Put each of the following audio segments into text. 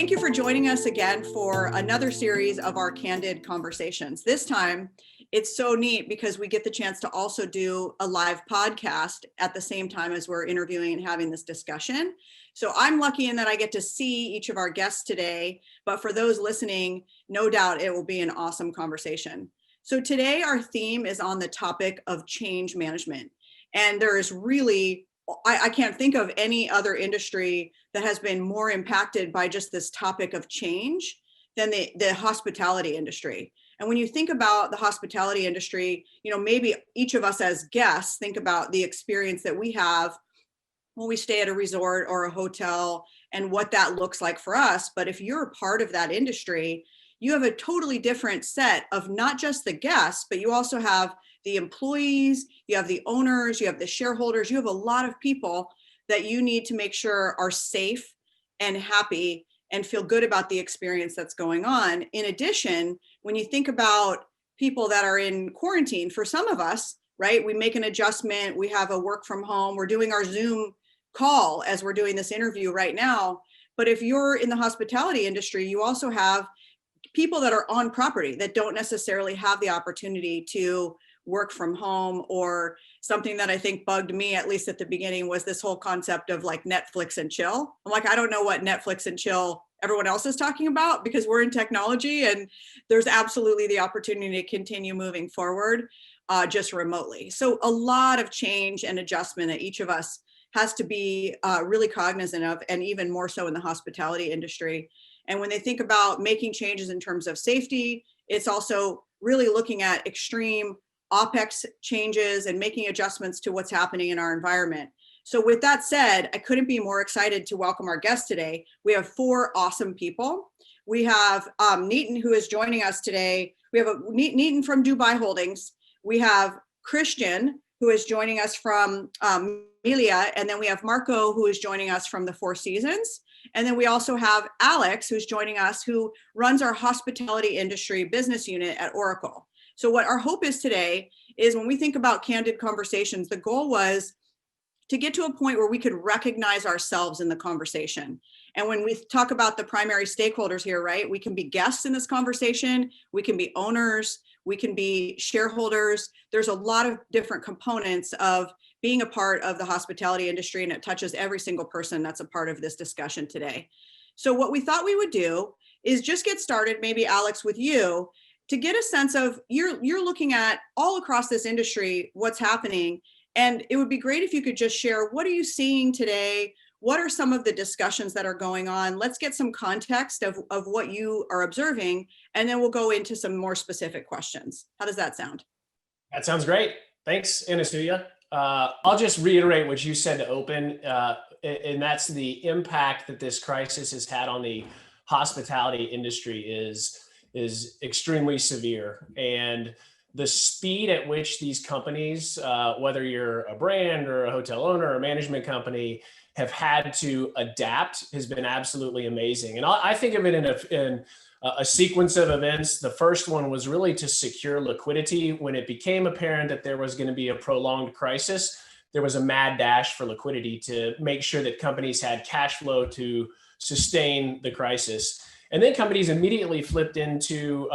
thank you for joining us again for another series of our candid conversations. This time, it's so neat because we get the chance to also do a live podcast at the same time as we're interviewing and having this discussion. So I'm lucky in that I get to see each of our guests today, but for those listening, no doubt it will be an awesome conversation. So today our theme is on the topic of change management. And there is really, I can't think of any other industry that has been more impacted by just this topic of change than the hospitality industry. And when you think about the hospitality industry, maybe each of us as guests think about the experience that we have when we stay at a resort or a hotel and what that looks like for us. But if you're a part of that industry, you have a totally different set of not just the guests, but you also have the employees, you have the owners, you have the shareholders, you have a lot of people that you need to make sure are safe and happy and feel good about the experience that's going on. In addition, when you think about people that are in quarantine, for some of us, right, we make an adjustment, we have a work from home, we're doing our Zoom call as we're doing this interview right now. But if you're in the hospitality industry, you also have people that are on property that don't necessarily have the opportunity to work from home. Or something that I think bugged me, at least at the beginning, was this whole concept of like Netflix and chill. I'm like, I don't know what Netflix and chill everyone else is talking about, because we're in technology and there's absolutely the opportunity to continue moving forward just remotely. So a lot of change and adjustment that each of us has to be really cognizant of, and even more so in the hospitality industry. And when they think about making changes in terms of safety, it's also really looking at extreme OpEx changes and making adjustments to what's happening in our environment. So with that said, I couldn't be more excited to welcome our guests today. We have four awesome people. We have Neetan, who is joining us today. We have Neetan from Dubai Holdings. We have Christian, who is joining us from Melia. And then we have Marco, who is joining us from the Four Seasons. And then we also have Alex, who's joining us, who runs our hospitality industry business unit at Oracle. So what our hope is today is, when we think about candid conversations, the goal was to get to a point where we could recognize ourselves in the conversation. And when we talk about the primary stakeholders here, right, we can be guests in this conversation, we can be owners, we can be shareholders. There's a lot of different components of being a part of the hospitality industry, and it touches every single person that's a part of this discussion today. So what we thought we would do is just get started, maybe Alex, with you, to get a sense of, you're looking at all across this industry, what's happening. And it would be great if you could just share, what are you seeing today? What are some of the discussions that are going on? Let's get some context of what you are observing, and then we'll go into some more specific questions. How does that sound? That sounds great. Thanks, Anasuya. I'll just reiterate what you said to open, and that's the impact that this crisis has had on the hospitality industry is extremely severe. And the speed at which these companies, whether you're a brand or a hotel owner or a management company, have had to adapt has been absolutely amazing. And I think of it in a sequence of events. The first one was really to secure liquidity. When it became apparent that there was going to be a prolonged crisis, there was a mad dash for liquidity to make sure that companies had cash flow to sustain the crisis. And then companies immediately flipped into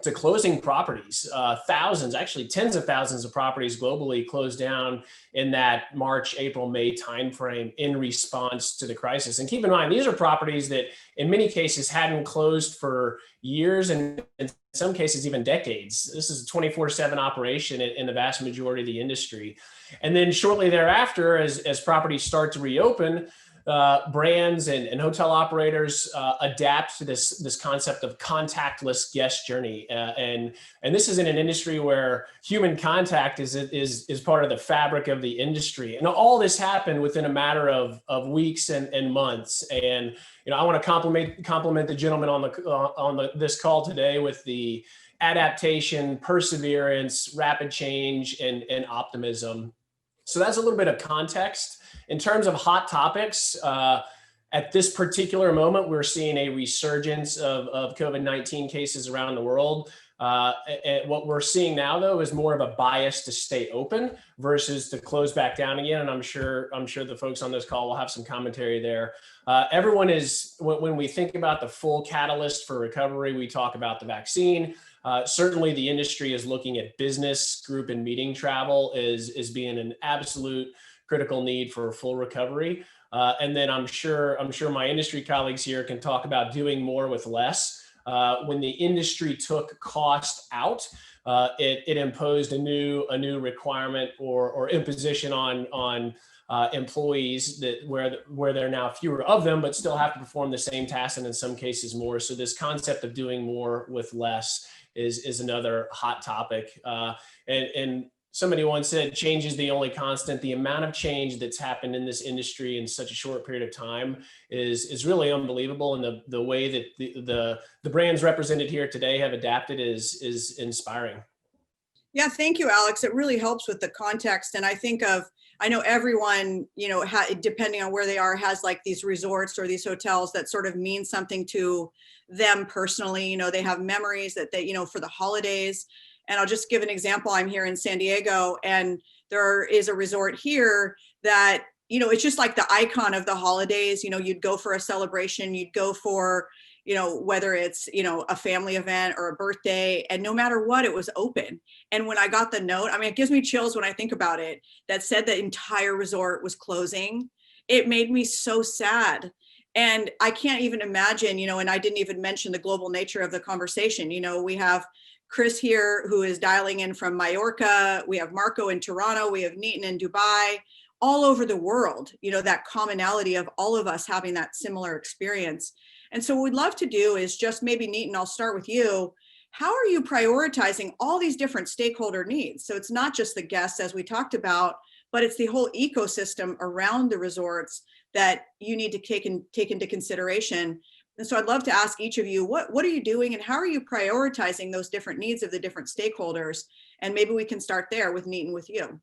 to closing properties. Thousands, actually tens of thousands of properties globally closed down in that March, April, May timeframe in response to the crisis. And keep in mind, these are properties that in many cases hadn't closed for years, and in some cases even decades. This is a 24/7 operation in the vast majority of the industry. And then shortly thereafter, as properties start to reopen, brands and hotel operators adapt to this concept of contactless guest journey, and this is in an industry where human contact is part of the fabric of the industry. And all this happened within a matter of weeks and months. And I want to compliment the gentleman on this call today with the adaptation, perseverance, rapid change, and optimism. So that's a little bit of context. In terms of hot topics, at this particular moment, we're seeing a resurgence of COVID-19 cases around the world. And what we're seeing now, though, is more of a bias to stay open versus to close back down again. And I'm sure the folks on this call will have some commentary there. Everyone is, when we think about the full catalyst for recovery, we talk about the vaccine. Certainly, the industry is looking at business, group, and meeting travel as being an absolute critical need for full recovery. And then I'm sure my industry colleagues here can talk about doing more with less. When the industry took cost out, it imposed a new requirement or imposition on employees where there are now fewer of them, but still have to perform the same tasks and in some cases more. So this concept of doing more with less is another hot topic. And somebody once said, change is the only constant. The amount of change that's happened in this industry in such a short period of time is really unbelievable. And the way that the brands represented here today have adapted is inspiring. Yeah, thank you, Alex. It really helps with the context. And I know everyone, depending on where they are, has like these resorts or these hotels that sort of mean something to them personally. They have memories that they, for the holidays. And I'll just give an example. I'm here in San Diego, and there is a resort here that, it's just like the icon of the holidays. You'd go for a celebration, you'd go for, whether it's, a family event or a birthday, and no matter what, it was open. And when I got the note, it gives me chills when I think about it, that said the entire resort was closing. It made me so sad. And I can't even imagine, and I didn't even mention the global nature of the conversation. We have Chris here, who is dialing in from Mallorca. We have Marco in Toronto. We have Neetan in Dubai, all over the world, that commonality of all of us having that similar experience. And so what we'd love to do is just maybe, Neetan, I'll start with you. How are you prioritizing all these different stakeholder needs? So it's not just the guests, as we talked about, but it's the whole ecosystem around the resorts that you need to take into consideration. And so I'd love to ask each of you, what are you doing and how are you prioritizing those different needs of the different stakeholders? And maybe we can start there with Neetan, with you.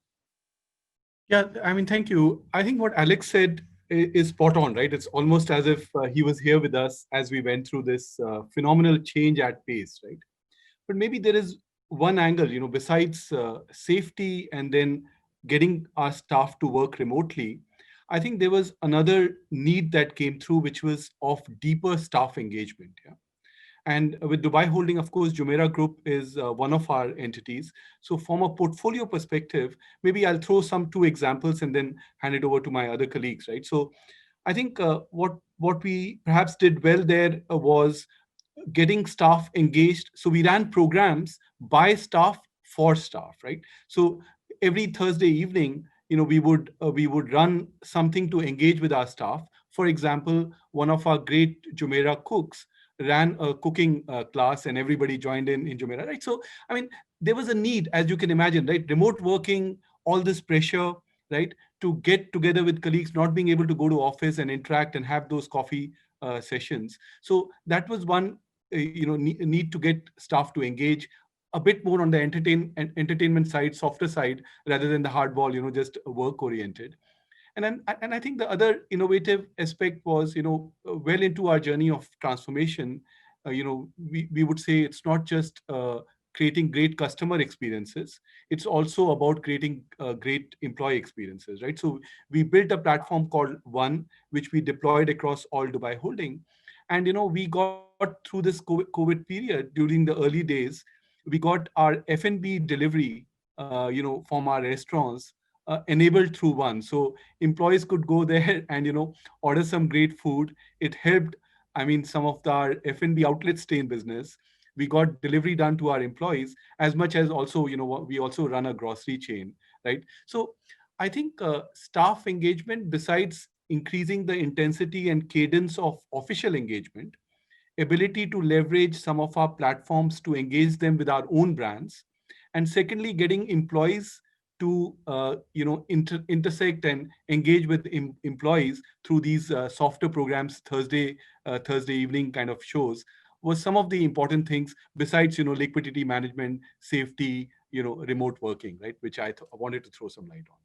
Yeah, thank you. I think what Alex said is spot on, right? It's almost as if he was here with us as we went through this phenomenal change at pace, right? But maybe there is one angle, besides safety and then getting our staff to work remotely. I think there was another need that came through, which was of deeper staff engagement. Yeah. And with Dubai Holding, of course, Jumeirah Group is one of our entities. So from a portfolio perspective, maybe I'll throw two examples and then hand it over to my other colleagues, right? So I think what we perhaps did well there was getting staff engaged. So we ran programs by staff for staff, right? So every Thursday evening, we would run something to engage with our staff. For example, one of our great Jumeirah cooks ran a cooking class, and everybody joined in Jumeirah, right? So, there was a need, as you can imagine, right? Remote working, all this pressure, right? To get together with colleagues, not being able to go to office and interact and have those coffee sessions. So that was one, need to get staff to engage a bit more on the entertainment side, softer side, rather than the hardball, just work oriented. And I think the other innovative aspect was, well into our journey of transformation, we would say it's not just creating great customer experiences, it's also about creating great employee experiences, right? So we built a platform called One, which we deployed across all Dubai Holding. And, we got through this COVID period during the early days, we got our F&B delivery, from our restaurants enabled through One. So employees could go there and, order some great food. It helped, some of our F&B outlets stay in business. We got delivery done to our employees as much as also, we also run a grocery chain, right? So I think staff engagement, besides increasing the intensity and cadence of official engagement, ability to leverage some of our platforms to engage them with our own brands, and secondly, getting employees to intersect and engage with employees through these softer programs, Thursday evening kind of shows, was some of the important things besides liquidity management, safety, remote working, right? Which I wanted to throw some light on.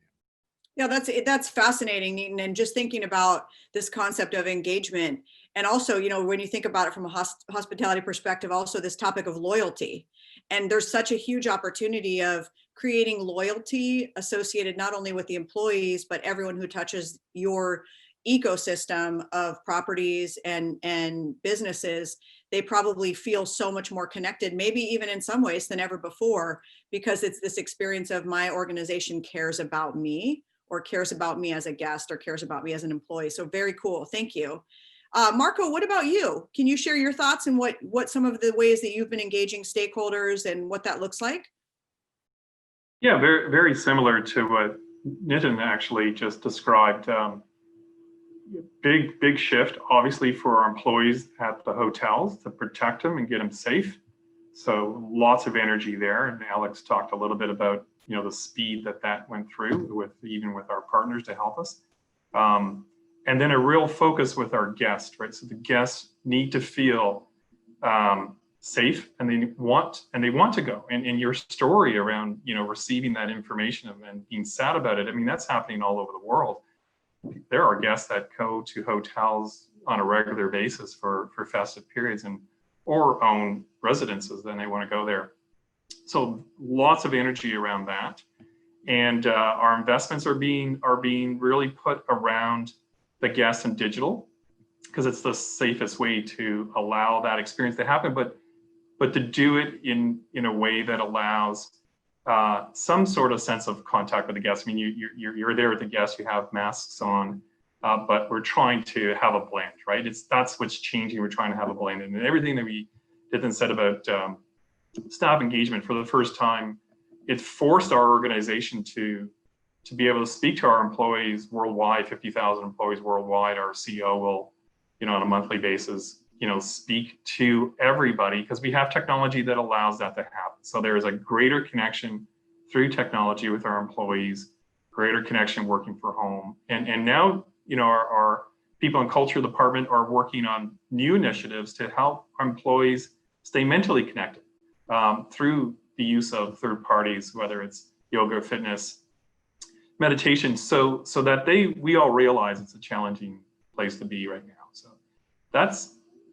Yeah, that's fascinating, Neetan. And just thinking about this concept of engagement, and also, when you think about it from a hospitality perspective, also this topic of loyalty. And there's such a huge opportunity of creating loyalty associated not only with the employees, but everyone who touches your ecosystem of properties and businesses. They probably feel so much more connected, maybe even in some ways than ever before, because it's this experience of my organization cares about me, or cares about me as a guest, or cares about me as an employee. So very cool. Thank you. Marco, what about you? Can you share your thoughts and what some of the ways that you've been engaging stakeholders and what that looks like? Yeah, very, very similar to what Neetan actually just described. Big shift, obviously, for our employees at the hotels to protect them and get them safe. So lots of energy there. And Alex talked a little bit about, the speed that went through even with our partners to help us. And then a real focus with our guests, right? So the guests need to feel safe, and they want to go. And your story around, receiving that information and being sad about it, I mean, that's happening all over the world. There are guests that go to hotels on a regular basis for festive periods or own residences, then they want to go there. So lots of energy around that. And our investments are being really put around the guests and digital, because it's the safest way to allow that experience to happen, but to do it in a way that allows some sort of sense of contact with the guests. I mean, you're there with the guests, you have masks on, but we're trying to have a blend, right? That's what's changing. We're trying to have a blend, and everything that we did and said about staff engagement, for the first time, it forced our organization to be able to speak to our employees worldwide, 50,000 employees worldwide. Our CEO will, on a monthly basis, speak to everybody, because we have technology that allows that to happen. So there is a greater connection through technology with our employees, greater connection working from home. And now, our people and culture department are working on new initiatives to help our employees stay mentally connected through the use of third parties, whether it's yoga, fitness, meditation, so that we all realize it's a challenging place to be right now. So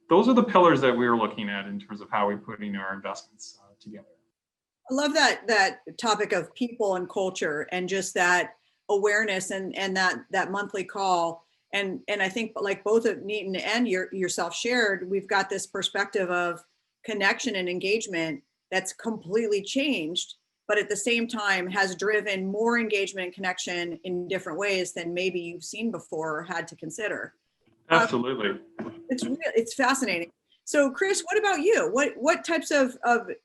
those are the pillars that we're looking at in terms of how we're putting our investments together. I love that topic of people and culture, and just that awareness and that monthly call. And I think, like both of Neetan and yourself shared, we've got this perspective of connection and engagement that's completely changed, but at the same time has driven more engagement and connection in different ways than maybe you've seen before or had to consider. Absolutely. It's fascinating. So Chris, what about you? What types of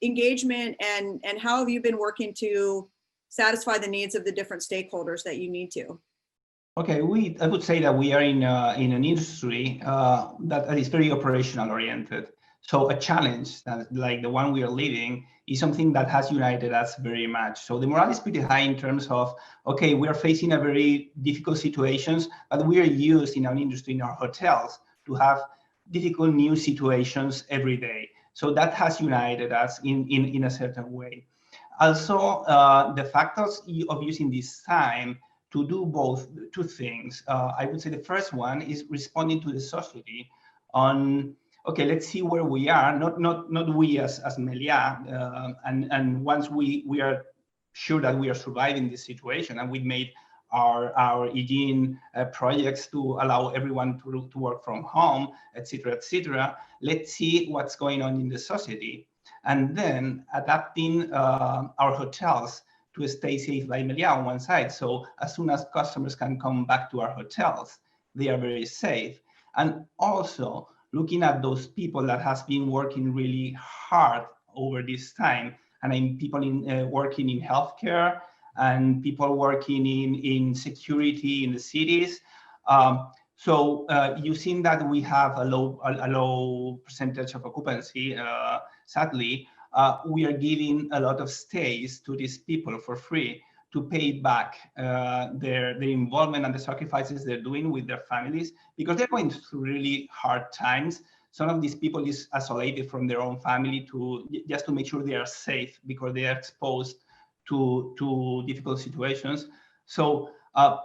engagement and how have you been working to satisfy the needs of the different stakeholders that you need to? Okay, I would say that we are in an industry that is very operational oriented. So a challenge that, like the one we are living, is something that has united us very much. So the morale is pretty high in terms of, okay, we are facing a very difficult situations, but we are used in our industry, in our hotels, to have difficult new situations every day. So that has united us in a certain way. Also, the factors of using this time to do two things. I would say the first one is responding to the society on, okay, let's see where we are, not we as Melia, and once we are sure that we are surviving this situation, and we made our hygiene projects to allow everyone to work from home, etc. Let's see what's going on in the society, and then adapting our hotels to stay safe by Melia on one side. So as soon as customers can come back to our hotels, they are very safe. And also looking at those people that has been working really hard over this time. And I mean, people working in healthcare and people working in security in the cities. So you've seen that we have a low percentage of occupancy, sadly. We are giving a lot of stays to these people for free to pay back their involvement and the sacrifices they're doing with their families, because they're going through really hard times. Some of these people is isolated from their own family just to make sure they are safe, because they are exposed to difficult situations. So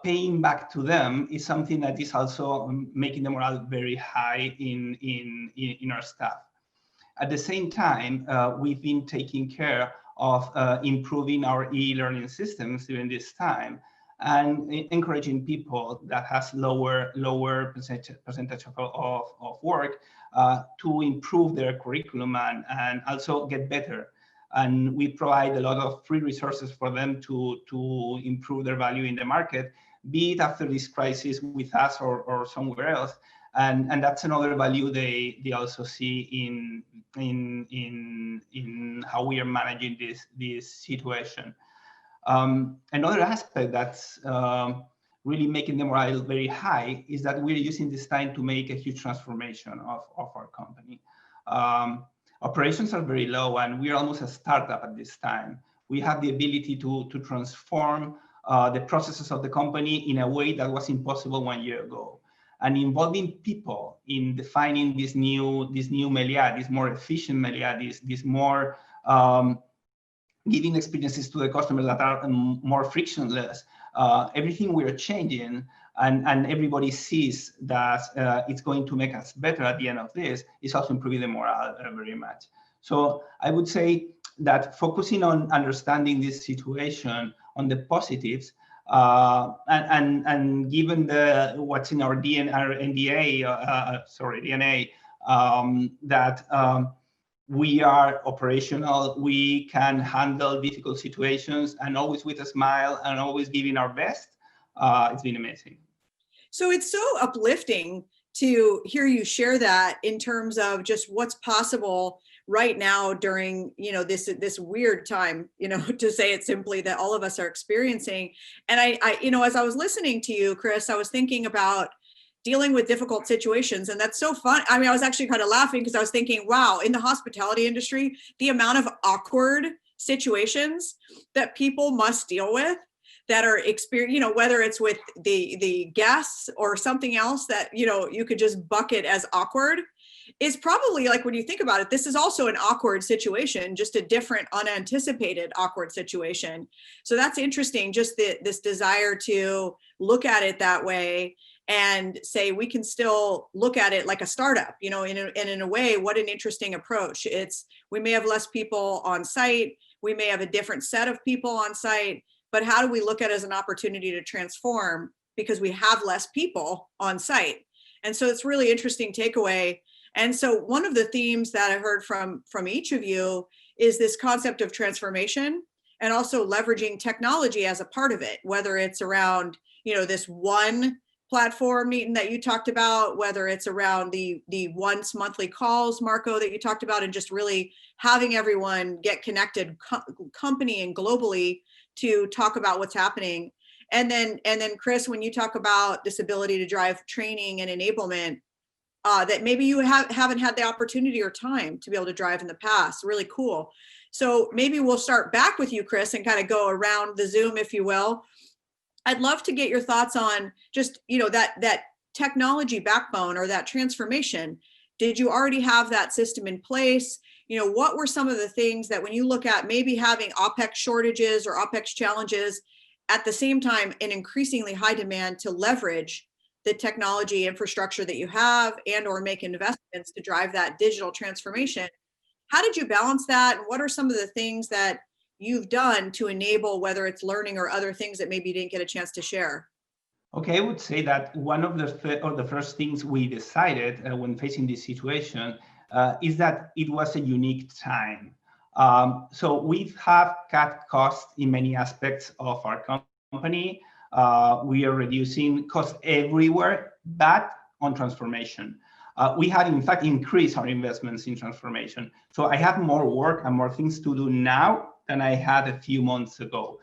paying back to them is something that is also making the morale very high in our staff. At the same time, we've been taking care of improving our e-learning systems during this time and encouraging people that has lower percentage of work to improve their curriculum and also get better. And we provide a lot of free resources for them to improve their value in the market, be it after this crisis with us or somewhere else. And that's another value they also see in how we are managing this situation. Another aspect that's really making the morale very high is that we're using this time to make a huge transformation of our company. Operations are very low and we're almost a startup at this time. We have the ability to transform the processes of the company in a way that was impossible 1 year ago. And involving people in defining this new Melia, this more efficient Melia, this more giving experiences to the customers that are more frictionless. Everything we're changing and everybody sees that it's going to make us better at the end of this is also improving the morale very much. So I would say that focusing on understanding this situation on the positives and given what's in our DNA, that we are operational, we can handle difficult situations and always with a smile and always giving our best. It's been amazing. So it's so uplifting to hear you share that in terms of just what's possible right now during, this weird time, to say it simply, that all of us are experiencing. And I as I was listening to you, Chris, I was thinking about dealing with difficult situations. And that's so fun. I mean, I was actually kind of laughing because I was thinking, wow, in the hospitality industry, the amount of awkward situations that people must deal with that are whether it's with the guests or something else that, you could just bucket as awkward, is probably, like, when you think about it, this is also an awkward situation, just a different, unanticipated awkward situation. So that's interesting, just this desire to look at it that way and say we can still look at it like a startup, and in a way, what an interesting approach. We may have less people on site, we may have a different set of people on site, but how do we look at it as an opportunity to transform because we have less people on site? And so it's really interesting takeaway. And so one of the themes that I heard from each of you is this concept of transformation and also leveraging technology as a part of it, whether it's around, this one platform, Neetan, that you talked about, whether it's around the once monthly calls, Marco, that you talked about, and just really having everyone get connected company and globally to talk about what's happening. And then Chris, when you talk about this ability to drive training and enablement, that maybe you haven't had the opportunity or time to be able to drive in the past. Really cool. So maybe we'll start back with you, Chris, and kind of go around the Zoom, if you will. I'd love to get your thoughts on just, that technology backbone or that transformation. Did you already have that system in place? What were some of the things that when you look at maybe having OpEx shortages or OpEx challenges, at the same time, an increasingly high demand to leverage the technology infrastructure that you have and or make investments to drive that digital transformation? How did you balance that? And what are some of the things that you've done to enable, whether it's learning or other things that maybe you didn't get a chance to share? Okay, I would say that one of the first things we decided when facing this situation is that it was a unique time. So we have cut costs in many aspects of our company. We are reducing costs everywhere, but on transformation. We have, in fact, increased our investments in transformation. So I have more work and more things to do now than I had a few months ago,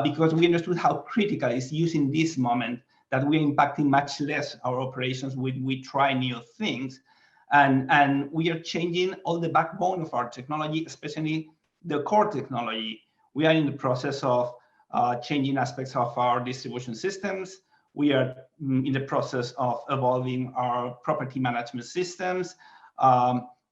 because we understood how critical it is using this moment that we're impacting much less our operations when we try new things. And we are changing all the backbone of our technology, especially the core technology. We are in the process of changing aspects of our distribution systems. We are in the process of evolving our property management systems.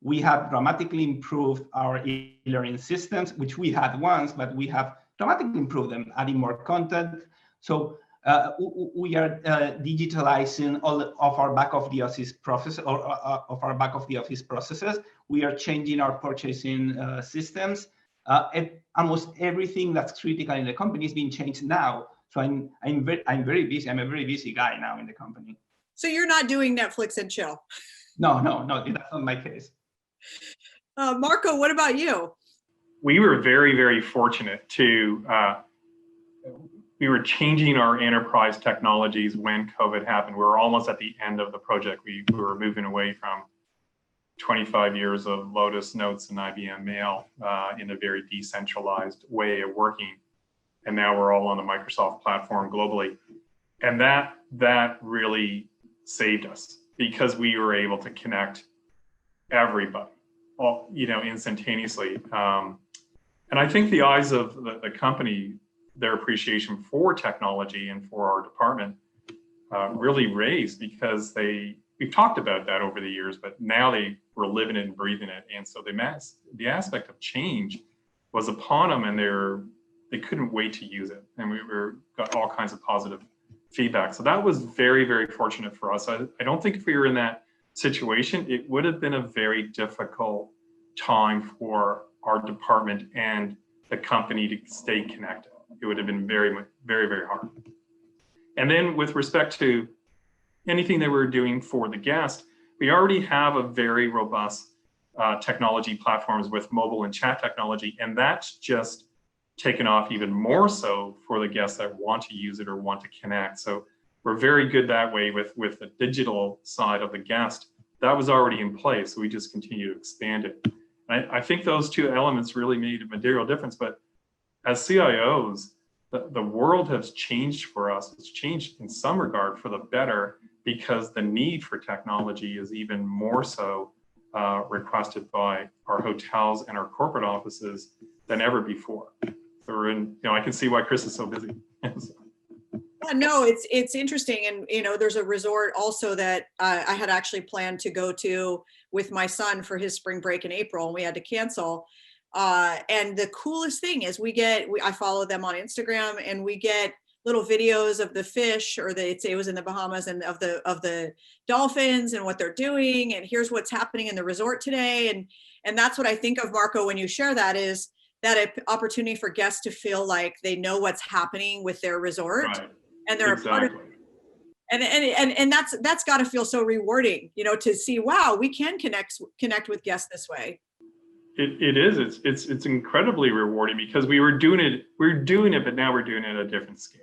We have dramatically improved our e-learning systems, which we had once, but we have dramatically improved them, adding more content. So we are digitalizing all of our back of the office process of our back of the office processes. We are changing our purchasing systems. Almost everything that's critical in the company is being changed now. So I'm very busy. I'm a very busy guy now in the company. So you're not doing Netflix and chill. No, that's not my case. Marco, what about you? We were very, very fortunate to, we were changing our enterprise technologies when COVID happened. We were almost at the end of the project. We were moving away from 25 years of Lotus Notes and IBM Mail in a very decentralized way of working. And now we're all on the Microsoft platform globally. And that really saved us because we were able to connect everybody, all, instantaneously. And I think the eyes of the company, their appreciation for technology and for our department really raised because we've talked about that over the years, but now they were living it and breathing it. And so the aspect of change was upon them, and they couldn't wait to use it. And we got all kinds of positive feedback. So that was very, very fortunate for us. I don't think if we were in that situation, it would have been a very difficult time for our department and the company to stay connected. It would have been very, very, very hard. And then with respect to anything that we're doing for the guest, we already have a very robust technology platforms with mobile and chat technology, and that's just taken off even more so for the guests that want to use it or want to connect. So we're very good that way with the digital side of the guest. That was already in place, so we just continue to expand it. I think those two elements really made a material difference. But as CIOs, the world has changed for us. It's changed in some regard for the better because the need for technology is even more so requested by our hotels and our corporate offices than ever before. So we're in, I can see why Chris is so busy. Yeah, no, it's interesting. And, there's a resort also that I had actually planned to go to with my son for his spring break in April, and we had to cancel. And the coolest thing is I follow them on Instagram, and we get little videos of the fish, or it was in the Bahamas, and of the dolphins and what they're doing. And here's what's happening in the resort today. And that's what I think of, Marco, when you share that, is that opportunity for guests to feel like they know what's happening with their resort. Right. And they're exactly. A part of it. And that's got to feel so rewarding, to see, wow, we can connect with guests this way. It is. It's incredibly rewarding because we were doing it, but now we're doing it at a different scale.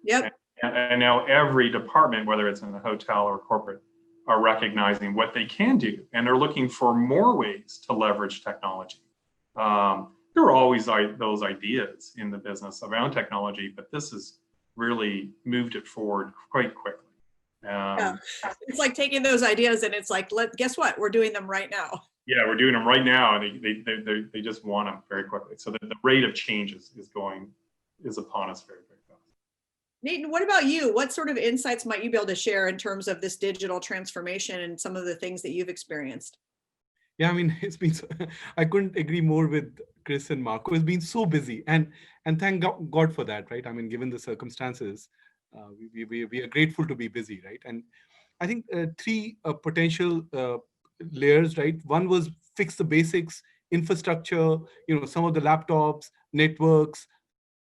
Yep. And now every department, whether it's in the hotel or corporate, are recognizing what they can do, and they're looking for more ways to leverage technology. There were always those ideas in the business around technology, but this has really moved it forward quite quickly. Yeah. It's like taking those ideas and it's like, guess what? We're doing them right now. Yeah, we're doing them right now, and they just want them very quickly. So the rate of change is upon us very, very fast. Neetan, what about you? What sort of insights might you be able to share in terms of this digital transformation and some of the things that you've experienced? Yeah, I mean, it's been, I couldn't agree more with Chris and Marco. It's been so busy, and thank God for that, right? I mean, given the circumstances, we are grateful to be busy, right? And I think three potential layers, right? One was fix the basics, infrastructure, some of the laptops, networks,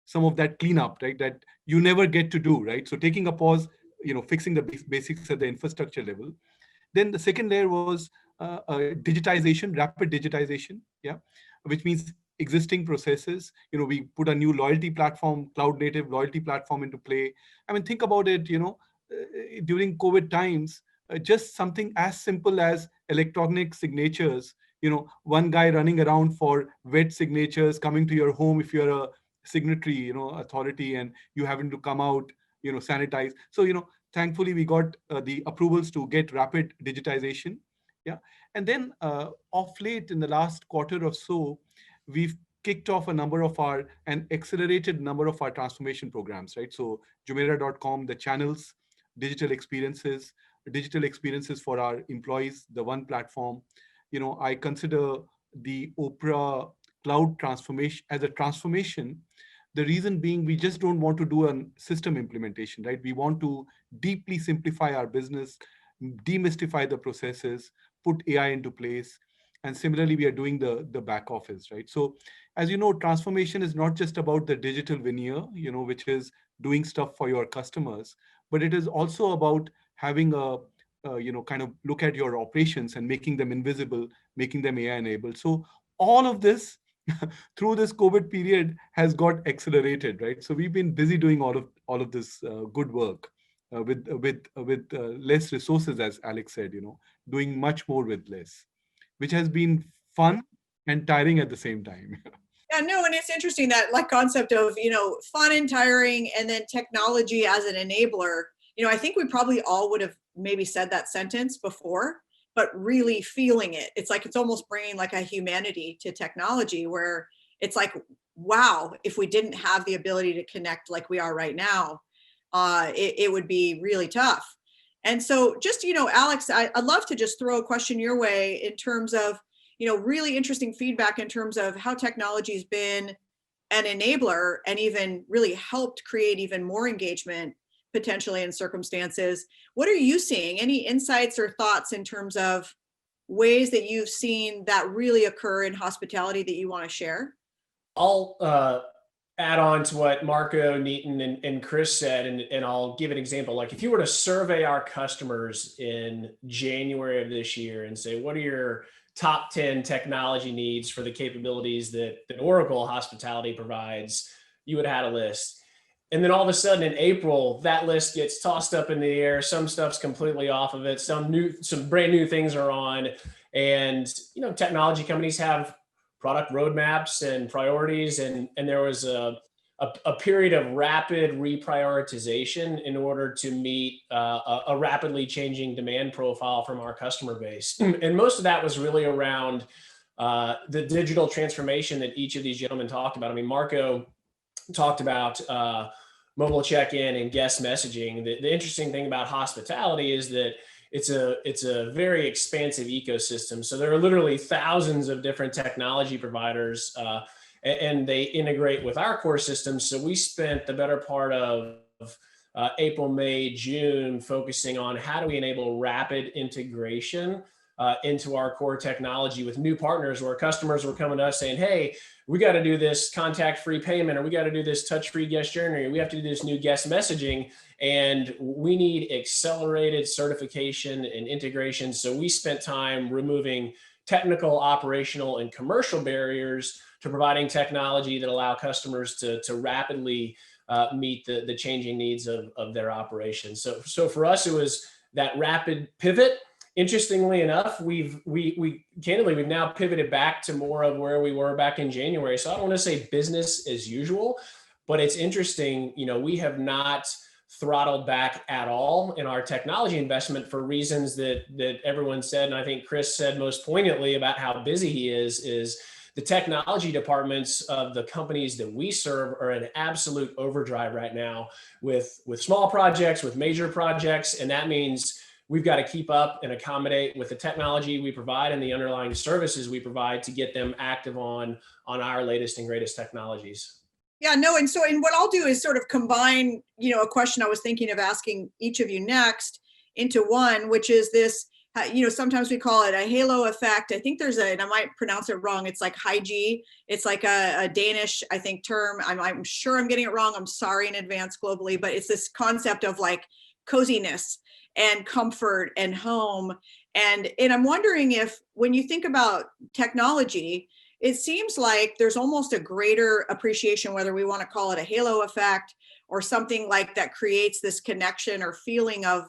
some of that cleanup, right? That you never get to do, right? So taking a pause, fixing the basics at the infrastructure level. Then the second layer was digitization, rapid digitization, yeah, which means existing processes. We put a new loyalty platform, cloud native loyalty platform into play. I mean, think about it, during COVID times, just something as simple as electronic signatures, one guy running around for wet signatures, coming to your home if you're a signatory, authority, and you having to come out, sanitize. So, thankfully we got the approvals to get rapid digitization. Yeah. And then off late in the last quarter or so, we've kicked off an accelerated number of our transformation programs, right? So Jumeirah.com, the channels, digital experiences for our employees, the one platform. I consider the Opera cloud transformation as a transformation The reason being, we just don't want to do a system implementation, right? We want to deeply simplify our business, demystify the processes, put AI into place. And similarly, we are doing the back office, right? So as you know, transformation is not just about the digital veneer, which is doing stuff for your customers, but it is also about having a kind of look at your operations and making them invisible, making them AI enabled. So all of this through this COVID period has got accelerated, right? So we've been busy doing all of this good work with less resources, as Alex said, doing much more with less, which has been fun and tiring at the same time. Yeah, no, and it's interesting that like concept of, fun and tiring, and then technology as an enabler. I think we probably all would have maybe said that sentence before, but really feeling it. It's like, it's almost bringing like a humanity to technology where it's like, wow, if we didn't have the ability to connect like we are right now, it would be really tough. And so just, Alex, I'd love to just throw a question your way in terms of, really interesting feedback in terms of how technology has been an enabler and even really helped create even more engagement potentially in circumstances. What are you seeing? Any insights or thoughts in terms of ways that you've seen that really occur in hospitality that you want to share? I'll add on to what Marco, Neetan, and Chris said, and I'll give an example. Like if you were to survey our customers in January of this year and say, what are your top 10 technology needs for the capabilities that Oracle Hospitality provides, you would have had a list. And then all of a sudden in April, that list gets tossed up in the air. Some stuff's completely off of it. Some brand new things are on. And, technology companies have product roadmaps and priorities. And there was a period of rapid reprioritization in order to meet a rapidly changing demand profile from our customer base. And most of that was really around the digital transformation that each of these gentlemen talked about. I mean, Marco talked about mobile check-in and guest messaging. The interesting thing about hospitality is that it's a very expansive ecosystem. So there are literally thousands of different technology providers, and they integrate with our core systems. So we spent the better part of April, May, June focusing on how do we enable rapid integration into our core technology with new partners, where customers were coming to us saying, hey, we got to do this contact-free payment, or we got to do this touch-free guest journey, or we have to do this new guest messaging, and we need accelerated certification and integration. So we spent time removing technical, operational, and commercial barriers to providing technology that allow customers to rapidly meet the changing needs of their operations. So for us, it was that rapid pivot. Interestingly enough, we've now pivoted back to more of where we were back in January. So I don't want to say business as usual, but it's interesting. We have not throttled back at all in our technology investment for reasons that everyone said, and I think Chris said most poignantly about how busy he is the technology departments of the companies that we serve are in absolute overdrive right now with small projects, with major projects, and that means we've got to keep up and accommodate with the technology we provide and the underlying services we provide to get them active on our latest and greatest technologies. Yeah, no, and what I'll do is sort of combine, a question I was thinking of asking each of you next into one, which is this, sometimes we call it a halo effect. I think and I might pronounce it wrong, it's like hygge. It's like a Danish, I think, term. I'm sure I'm getting it wrong. I'm sorry in advance globally, but it's this concept of like coziness and comfort and home. And I'm wondering if, when you think about technology, it seems like there's almost a greater appreciation, whether we want to call it a halo effect or something like that creates this connection or feeling of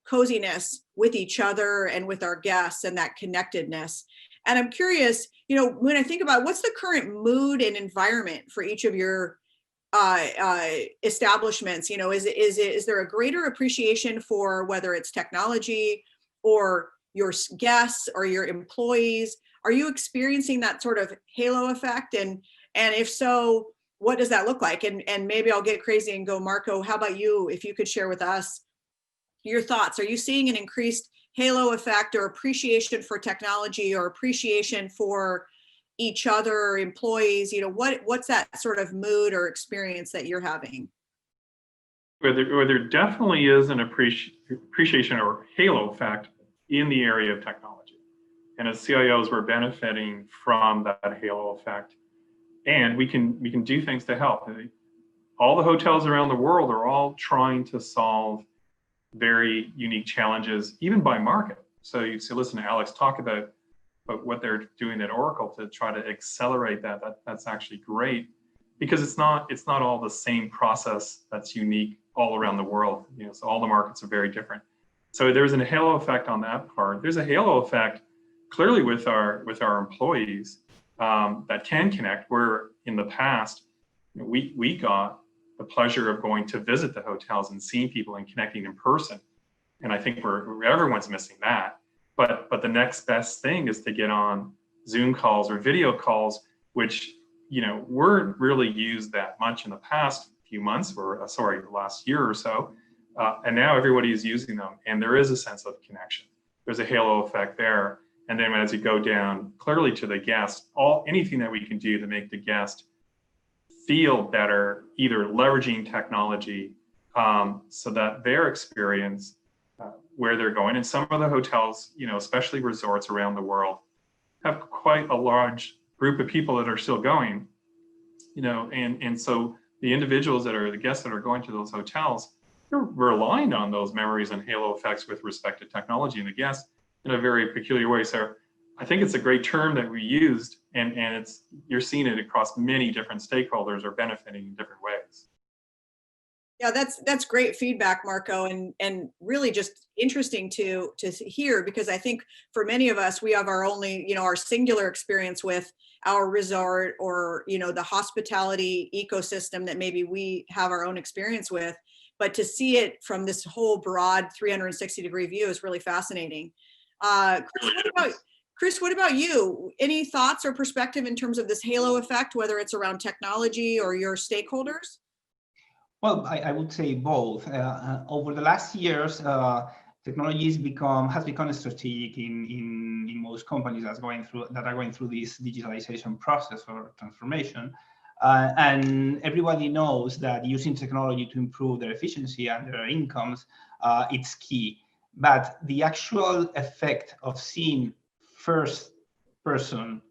coziness with each other and with our guests and that connectedness. And I'm curious, when I think about what's the current mood and environment for each of your establishments, is there a greater appreciation for whether it's technology or your guests or your employees? Are you experiencing that sort of halo effect? And if so, what does that look like? And maybe I'll get crazy and go, Marco, how about you? If you could share with us your thoughts. Are you seeing an increased halo effect or appreciation for technology or appreciation for each other, employees? What's that sort of mood or experience that you're having? Where there definitely is an appreciation or halo effect in the area of technology. And as CIOs, we're benefiting from that halo effect. And we can do things to help. All the hotels around the world are all trying to solve very unique challenges, even by market. So you see, listen to Alex talk about what they're doing at Oracle to try to accelerate that. That's actually great, because it's not all the same process that's unique all around the world. So all the markets are very different. So there's a halo effect on that part. There's a halo effect clearly with our employees that can connect. Where in the past, we got the pleasure of going to visit the hotels and seeing people and connecting in person. And I think everyone's missing that. But the next best thing is to get on Zoom calls or video calls, which weren't really used that much in the past few months, the last year or so. And now everybody is using them, and there is a sense of connection. There's a halo effect there. And then as you go down clearly to the guest, anything that we can do to make the guest feel better, either leveraging technology so that their experience where they're going. And some of the hotels, especially resorts around the world, have quite a large group of people that are still going, and so the individuals that are the guests that are going to those hotels, they're relying on those memories and halo effects with respect to technology and the guests in a very peculiar way. So I think it's a great term that we used, and you're seeing it across many different stakeholders are benefiting in different ways. Yeah, that's great feedback, Marco, and really just interesting to hear, because I think for many of us, we have our only, our singular experience with our resort or, the hospitality ecosystem that maybe we have our own experience with. But to see it from this whole broad 360-degree view is really fascinating. Chris, what about you? Any thoughts or perspective in terms of this halo effect, whether it's around technology or your stakeholders? Well, I would say both. Over the last years, technology has become strategic in most companies that are going through this digitalization process or transformation. And everybody knows that using technology to improve their efficiency and their incomes, it's key. But the actual effect of seeing first person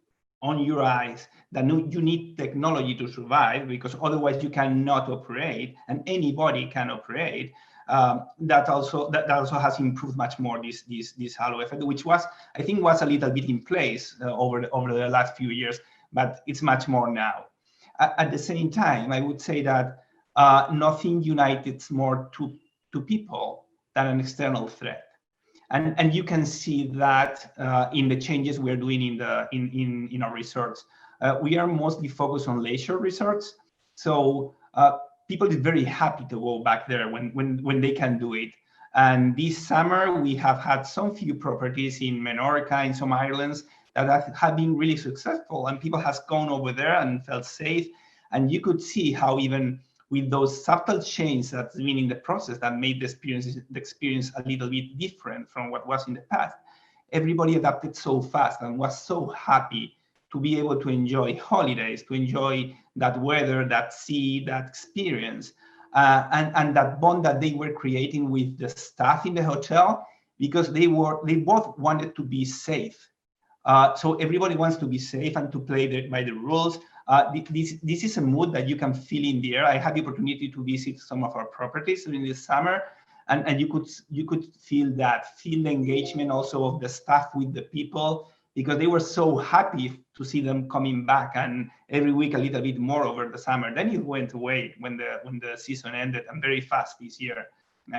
on your eyes that you need technology to survive, because otherwise you cannot operate, and anybody can operate. That also has improved much more this halo effect, which I think was a little bit in place over the last few years, but it's much more now. At the same time, I would say that nothing unites more to people than an external threat. And you can see that in the changes we're doing in our resorts. We are mostly focused on leisure resorts, so people are very happy to go back there when they can do it. And this summer we have had some few properties in Menorca, in some islands, that have been really successful, and people has gone over there and felt safe. And you could see how even with those subtle changes that's been in the process that made the experience a little bit different from what was in the past, everybody adapted so fast and was so happy to be able to enjoy holidays, to enjoy that weather, that sea, that experience, and that bond that they were creating with the staff in the hotel, because they both wanted to be safe. So everybody wants to be safe and to play by the rules. This is a mood that you can feel in the air. I had the opportunity to visit some of our properties during the summer, and you could feel the engagement also of the staff with the people, because they were so happy to see them coming back, and every week a little bit more over the summer. Then it went away when the season ended, and very fast this year.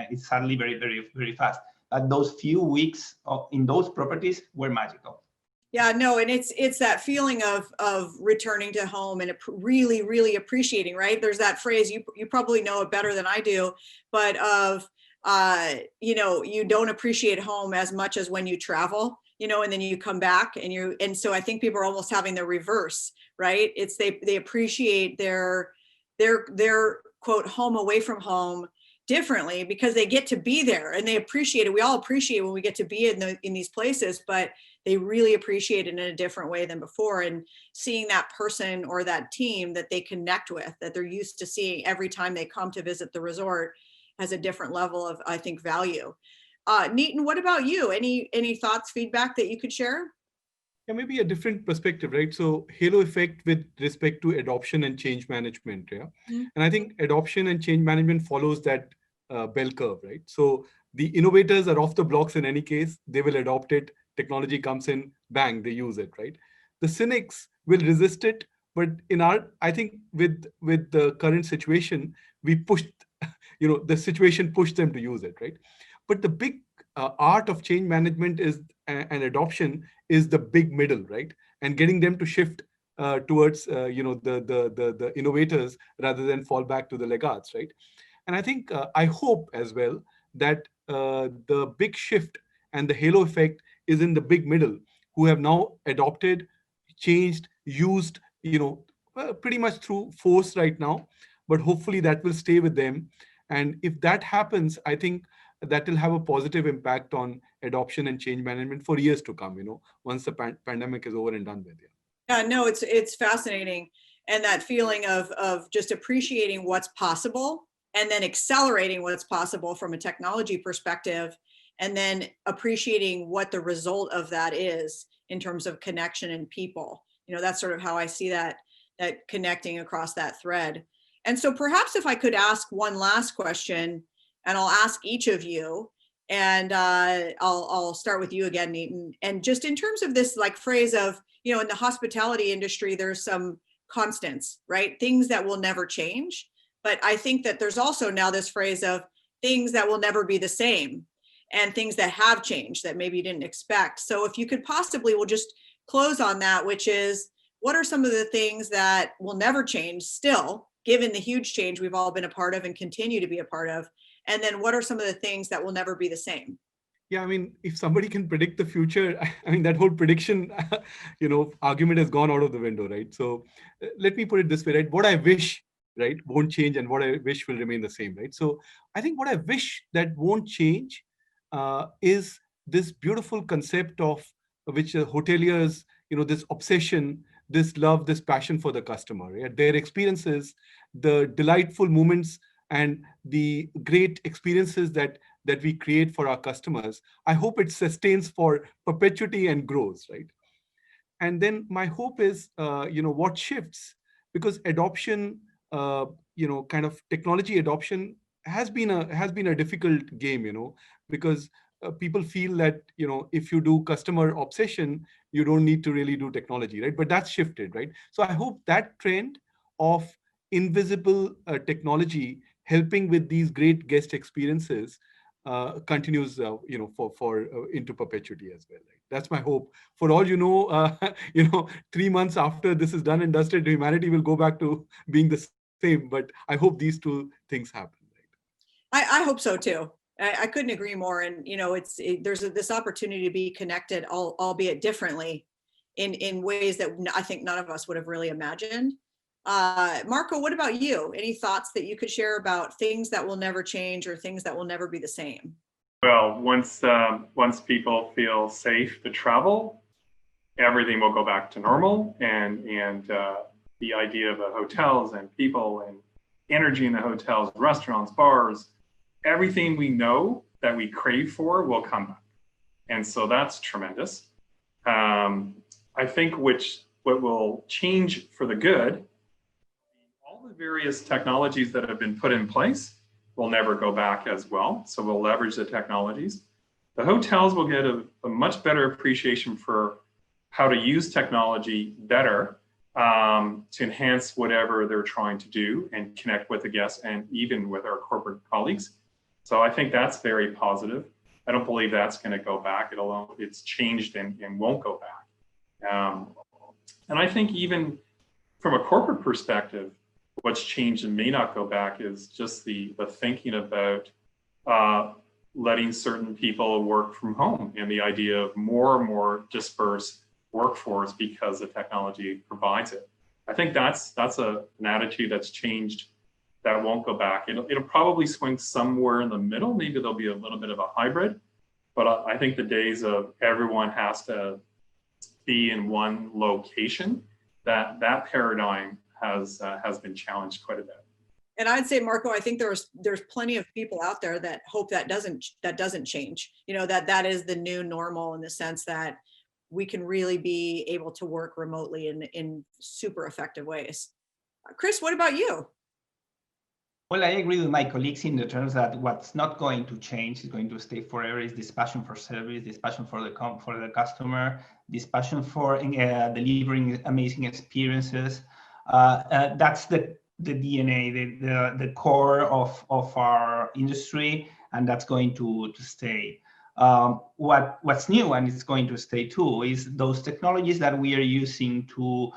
It's sadly very, very, very fast. But those few weeks in those properties were magical. Yeah, no, and it's that feeling of returning to home and really, really appreciating, right? There's that phrase, you probably know it better than I do, but you don't appreciate home as much as when you travel, and then you come back and so I think people are almost having the reverse, right? It's they appreciate their quote home away from home differently, because they get to be there and they appreciate it. We all appreciate when we get to be in these places, but they really appreciate it in a different way than before. And seeing that person or that team that they connect with, that they're used to seeing every time they come to visit the resort, has a different level of, I think, value. Neetan, what about you? Any thoughts, feedback that you could share? Yeah, maybe a different perspective, right? So halo effect with respect to adoption and change management, yeah. Mhm. And I think adoption and change management follows that bell curve, right? So the innovators are off the blocks in any case, they will adopt it. Technology comes in, bang, they use it, right? The cynics will resist it, but I think with the current situation, we pushed, the situation pushed them to use it, right? But the big art of change management is and adoption is the big middle, right? And getting them to shift towards the innovators rather than fall back to the laggards, right? And I think I hope as well that the big shift and the halo effect is in the big middle, who have now adopted, changed, used, pretty much through force right now. But hopefully that will stay with them. And if that happens, I think that will have a positive impact on adoption and change management for years to come, once the pandemic is over and done with. Yeah, no, it's fascinating. And that feeling of just appreciating what's possible and then accelerating what's possible from a technology perspective, and then appreciating what the result of that is in terms of connection and people. That's sort of how I see that connecting across that thread. And so perhaps if I could ask one last question, and I'll ask each of you, and I'll start with you again, Neetan. And just in terms of this phrase of, in the hospitality industry, there's some constants, right? Things that will never change. But I think that there's also now this phrase of things that will never be the same, and things that have changed that maybe you didn't expect. So if you could possibly, we'll just close on that, which is, what are some of the things that will never change still, given the huge change we've all been a part of and continue to be a part of? And then what are some of the things that will never be the same? Yeah, I mean, if somebody can predict the future, I mean, that whole prediction, argument has gone out of the window, right? So let me put it this way, right? What I wish, right, won't change, and what I wish will remain the same, right? So I think what I wish that won't change is this beautiful concept of which hoteliers, this obsession, this love, this passion for the customer, right? Their experiences, the delightful moments, and the great experiences that we create for our customers. I hope it sustains for perpetuity and grows, right? And then my hope is, what shifts, because adoption, kind of technology adoption has been a difficult game, because people feel that, if you do customer obsession, you don't need to really do technology, right? But that's shifted, right? So I hope that trend of invisible technology helping with these great guest experiences continues, for into perpetuity as well. Right? That's my hope. For all 3 months after this is done and dusted, humanity will go back to being the same. But I hope these two things happen. Right? I hope so too. I couldn't agree more. And there's this opportunity to be connected, albeit differently, in ways that I think none of us would have really imagined. Marco, what about you? Any thoughts that you could share about things that will never change or things that will never be the same? Well, once people feel safe to travel, everything will go back to normal, and the idea of the hotels and people and energy in the hotels, restaurants, bars, everything we know that we crave for will come back, and so that's tremendous. I think what will change for the good, all the various technologies that have been put in place will never go back as well. So we'll leverage the technologies. The hotels will get a much better appreciation for how to use technology better to enhance whatever they're trying to do and connect with the guests and even with our corporate colleagues. So I think that's very positive. I don't believe that's going to go back. It's changed and won't go back. And I think even from a corporate perspective, what's changed and may not go back is just the thinking about letting certain people work from home, and the idea of more and more dispersed workforce because the technology provides it. I think that's an attitude that's changed that won't go back. It'll probably swing somewhere in the middle. Maybe there'll be a little bit of a hybrid, but I think the days of everyone has to be in one location, that paradigm has been challenged quite a bit. And I'd say, Marco, I think there's plenty of people out there that hope that doesn't change. You know, that is the new normal, in the sense that we can really be able to work remotely in super effective ways. Chris, what about you? Well, I agree with my colleagues in the terms that what's not going to change, is going to stay forever, is this passion for service, this passion for the customer, this passion for delivering amazing experiences. That's the DNA, the core of our industry, and that's going to stay. What's new, and it's going to stay too, is those technologies that we are using to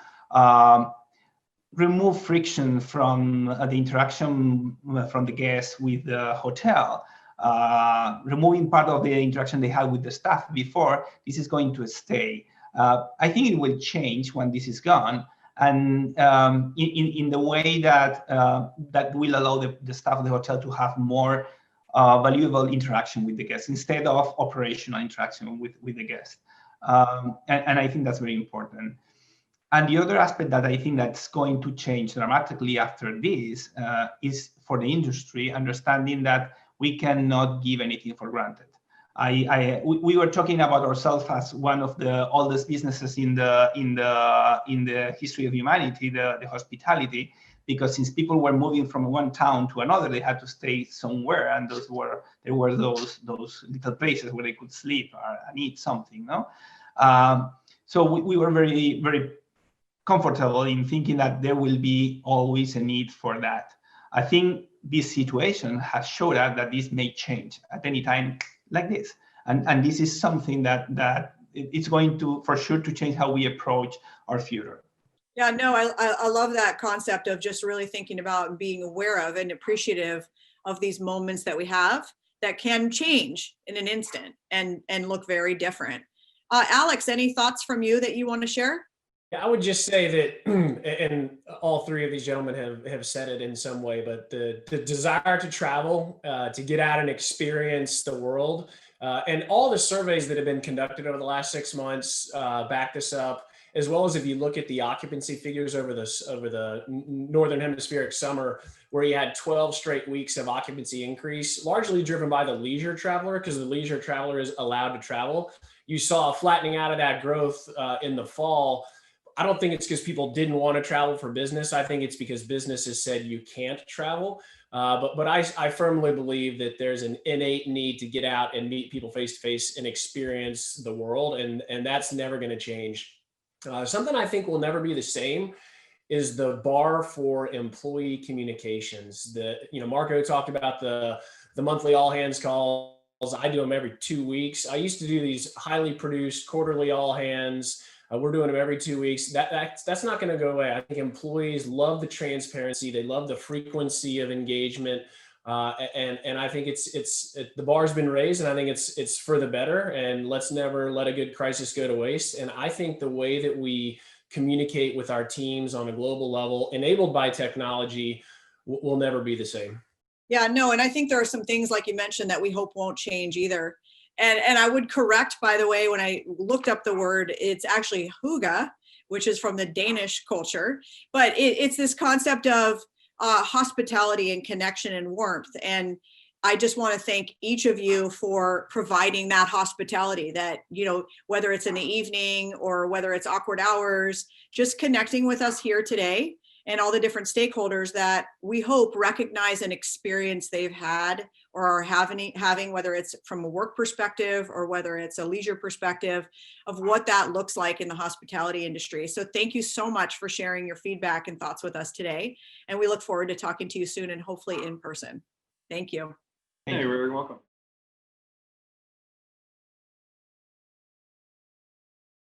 remove friction from the interaction from the guests with the hotel, removing part of the interaction they had with the staff before. This is going to stay. I think it will change when this is gone, and in the way that that will allow the staff of the hotel to have more valuable interaction with the guests instead of operational interaction with the guests. And I think that's very important. And the other aspect that I think that's going to change dramatically after this is for the industry, understanding that we cannot give anything for granted. We were talking about ourselves as one of the oldest businesses in the history of humanity, the hospitality, because since people were moving from one town to another, they had to stay somewhere, and there were those little places where they could sleep and eat something, no? So we were very, very comfortable in thinking that there will be always a need for that. I think this situation has showed us that this may change at any time like this. And this is something that it's going to, for sure, to change how we approach our future. Yeah, no, I love that concept of just really thinking about and being aware of and appreciative of these moments that we have that can change in an instant and look very different. Alex, any thoughts from you that you want to share? Yeah, I would just say that, and all three of these gentlemen have said it in some way, but the desire to travel, to get out and experience the world, and all the surveys that have been conducted over the last 6 months back this up, as well as if you look at the occupancy figures over the Northern Hemispheric summer, where you had 12 straight weeks of occupancy increase, largely driven by the leisure traveler, because the leisure traveler is allowed to travel. You saw a flattening out of that growth in the fall. I don't think it's because people didn't want to travel for business. I think it's because businesses said you can't travel. But I firmly believe that there's an innate need to get out and meet people face to face and experience the world, and that's never going to change. Something I think will never be the same is the bar for employee communications. Marco talked about the monthly all hands calls. I do them every 2 weeks. I used to do these highly produced quarterly all hands. We're doing them every 2 weeks. That's not going to go away. I think employees love the transparency. They love the frequency of engagement. And I think the bar's been raised, and I think it's for the better, and let's never let a good crisis go to waste. And I think the way that we communicate with our teams on a global level, enabled by technology, will never be the same. Yeah, no, and I think there are some things, like you mentioned, that we hope won't change either. And I would correct, by the way, when I looked up the word, it's actually hygge, which is from the Danish culture, but it's this concept of hospitality and connection and warmth. And I just want to thank each of you for providing that hospitality, that, whether it's in the evening or whether it's awkward hours, just connecting with us here today, and all the different stakeholders that we hope recognize an experience they've had or are having, whether it's from a work perspective or whether it's a leisure perspective, of what that looks like in the hospitality industry. So thank you so much for sharing your feedback and thoughts with us today. And we look forward to talking to you soon, and hopefully in person. Thank you. Hey, you're very welcome.